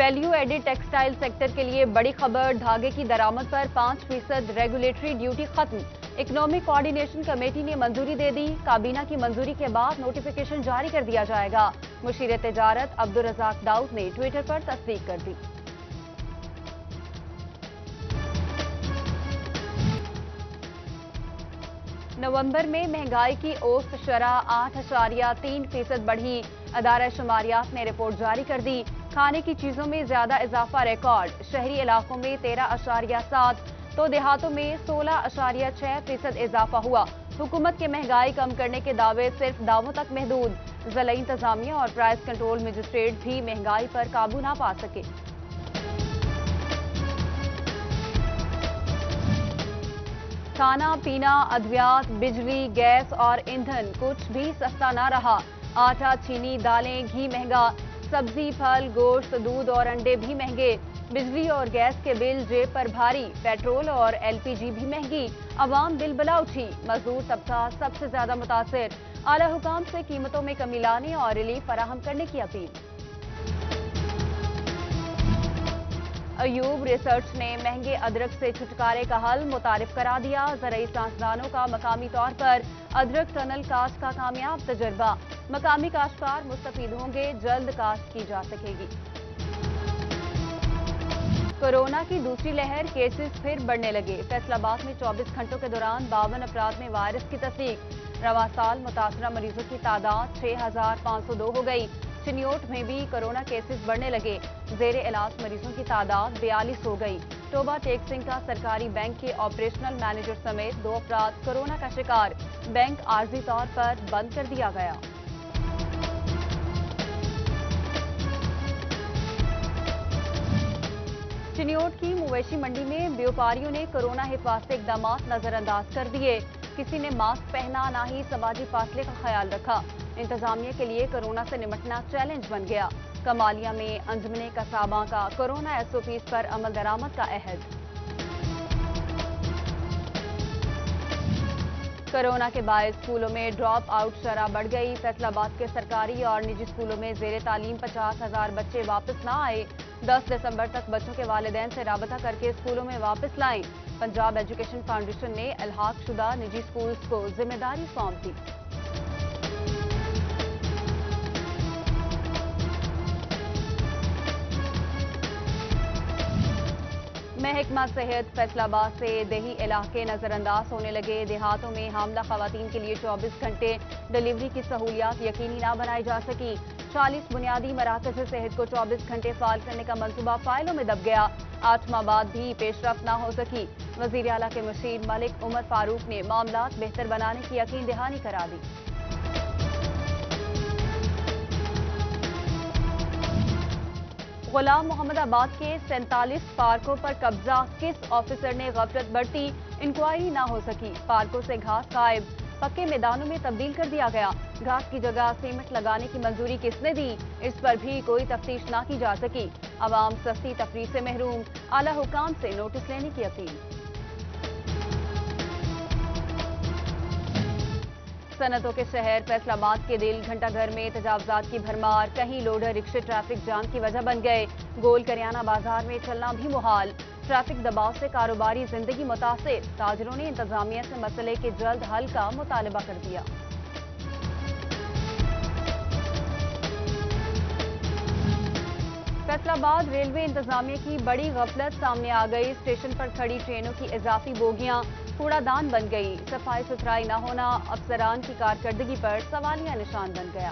Value added textile sector کے لیے بڑی خبر، دھاگے کی درآمد پر 5% ریگولیٹری ڈیوٹی ختم۔ اکنامک کوارڈینیشن کمیٹی نے منظوری دے دی، کابینہ کی منظوری کے بعد نوٹیفیکیشن جاری کر دیا جائے گا۔ مشیر تجارت عبدالرزاق داؤد نے ٹویٹر پر تصدیق کر دی۔ نومبر میں مہنگائی کی اوسط شرح 8.3% بڑھی، ادارہ شماریات نے رپورٹ جاری کر دی۔ کھانے کی چیزوں میں زیادہ اضافہ ریکارڈ، شہری علاقوں میں 13.7 تو دیہاتوں میں 16.6% اضافہ ہوا۔ حکومت کے مہنگائی کم کرنے کے دعوے صرف دعووں تک محدود، ضلعی انتظامیہ اور پرائس کنٹرول مجسٹریٹ بھی مہنگائی پر قابو نہ پا سکے۔ کھانا پینا، ادویات، بجلی، گیس اور ایندھن کچھ بھی سستا نہ رہا۔ آٹا، چینی، دالیں، گھی مہنگا، سبزی، پھل، گوشت، دودھ اور انڈے بھی مہنگے۔ بجلی اور گیس کے بل جیب پر بھاری، پیٹرول اور ایل پی جی بھی مہنگی، عوام بلبلا اٹھی، مزدور طبقہ سب سے زیادہ متاثر۔ اعلی حکام سے قیمتوں میں کمی لانے اور ریلیف فراہم کرنے کی اپیل۔ ایوب ریسرچ نے مہنگے ادرک سے چھٹکارے کا حل متعارف کرا دیا۔ زرعی سائنسدانوں کا مقامی طور پر ادرک ٹنل کاشت کا کامیاب تجربہ، مقامی کاشتکار مستفید ہوں گے، جلد کاشت کی جا سکے گی۔ کورونا کی دوسری لہر، کیسز پھر بڑھنے لگے۔ فیصل آباد میں 24 گھنٹوں کے دوران 52 افراد میں وائرس کی تصدیق۔ رواں سال متاثرہ مریضوں کی تعداد 6,502 ہو گئی۔ چنیوٹ میں بھی کورونا کیسز بڑھنے لگے، زیر علاج مریضوں کی تعداد 42 ہو گئی۔ ٹوبہ ٹیک سنگھ کا سرکاری بینک کے آپریشنل مینیجر سمیت 2 افراد کورونا کا شکار، بینک عارضی طور پر بند کر دیا گیا۔ چنیوٹ کی مویشی منڈی میں بیوپاریوں نے کورونا حفاظتی اقدامات نظر انداز کر دیے۔ کسی نے ماسک پہنا، نہ ہی سماجی فاصلے کا خیال رکھا۔ انتظامیہ کے لیے کورونا سے نمٹنا چیلنج بن گیا۔ کمالیہ میں انجمن قصاباں کا کورونا ایس او پیز پر عمل درآمد کا عہد۔ کورونا کے باعث اسکولوں میں ڈراپ آؤٹ شرح بڑھ گئی۔ فیصل آباد کے سرکاری اور نجی اسکولوں میں زیر تعلیم 50,000 بچے واپس نہ آئے۔ 10 دسمبر تک بچوں کے والدین سے رابطہ کر کے اسکولوں میں واپس لائیں۔ پنجاب ایجوکیشن فاؤنڈیشن نے الحاق شدہ نجی اسکولز کو ذمہ داری سونپ دی۔ محکمہ صحت فیصل آباد سے دیہی علاقے نظر انداز ہونے لگے۔ دیہاتوں میں حاملہ خواتین کے لیے 24 گھنٹے ڈیلیوری کی سہولیات یقینی نہ بنائی جا سکی۔ 40 بنیادی مراکز صحت کو 24 گھنٹے فعال کرنے کا منصوبہ فائلوں میں دب گیا۔ 8 ماہ بعد بھی پیش رفت نہ ہو سکی۔ وزیر اعلیٰ کے مشیر ملک عمر فاروق نے معاملات بہتر بنانے کی یقین دہانی کرا دی۔ غلام محمد آباد کے 47 پارکوں پر قبضہ، کس آفیسر نے غفلت برتی؟ انکوائری نہ ہو سکی۔ پارکوں سے گھاس غائب، پکے میدانوں میں تبدیل کر دیا گیا۔ گھاس کی جگہ سیمنٹ لگانے کی منظوری کس نے دی؟ اس پر بھی کوئی تفتیش نہ کی جا سکی۔ عوام سستی تفریح سے محروم، اعلی حکام سے نوٹس لینے کی اپیل۔ صنعتوں کے شہر فیصل آباد کے دل گھنٹہ گھر میں تجاوزات کی بھرمار، کہیں لوڈر رکشے ٹریفک جام کی وجہ بن گئے۔ گول کریانہ بازار میں چلنا بھی محال، ٹریفک دباؤ سے کاروباری زندگی متاثر۔ تاجروں نے انتظامیہ سے مسئلے کے جلد حل کا مطالبہ کر دیا۔ فیصل آباد ریلوے انتظامیہ کی بڑی غفلت سامنے آ گئی۔ اسٹیشن پر کھڑی ٹرینوں کی اضافی بوگیاں کوڑا دان بن گئی۔ صفائی ستھرائی نہ ہونا افسران کی کارکردگی پر سوالیہ نشان بن گیا۔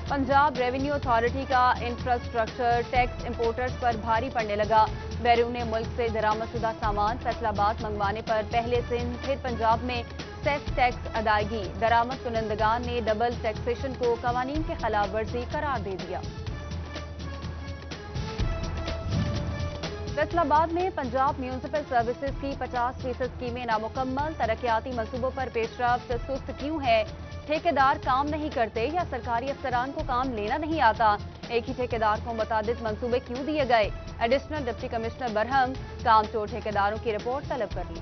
پنجاب ریونیو اتھارٹی کا انفراسٹرکچر ٹیکس امپورٹرز پر بھاری پڑنے لگا۔ بیرون ملک سے درآمد شدہ سامان فیصل آباد منگوانے پر پہلے سندھ پھر پنجاب میں سیس ٹیکس ادائیگی۔ درآمد کنندگان نے ڈبل ٹیکسیشن کو قوانین کی خلاف ورزی قرار دے دیا۔ فیصل آباد میں پنجاب میونسپل سروسز کی 50% اسکیمیں نامکمل، ترقیاتی منصوبوں پر پیش رفت سست کیوں ہے؟ ٹھیکیدار کام نہیں کرتے یا سرکاری افسران کو کام لینا نہیں آتا؟ ایک ہی ٹھیکیدار کو متعدد منصوبے کیوں دیے گئے؟ ایڈیشنل ڈپٹی کمشنر برہم، کام چور ٹھیکیداروں کی رپورٹ طلب کر لی۔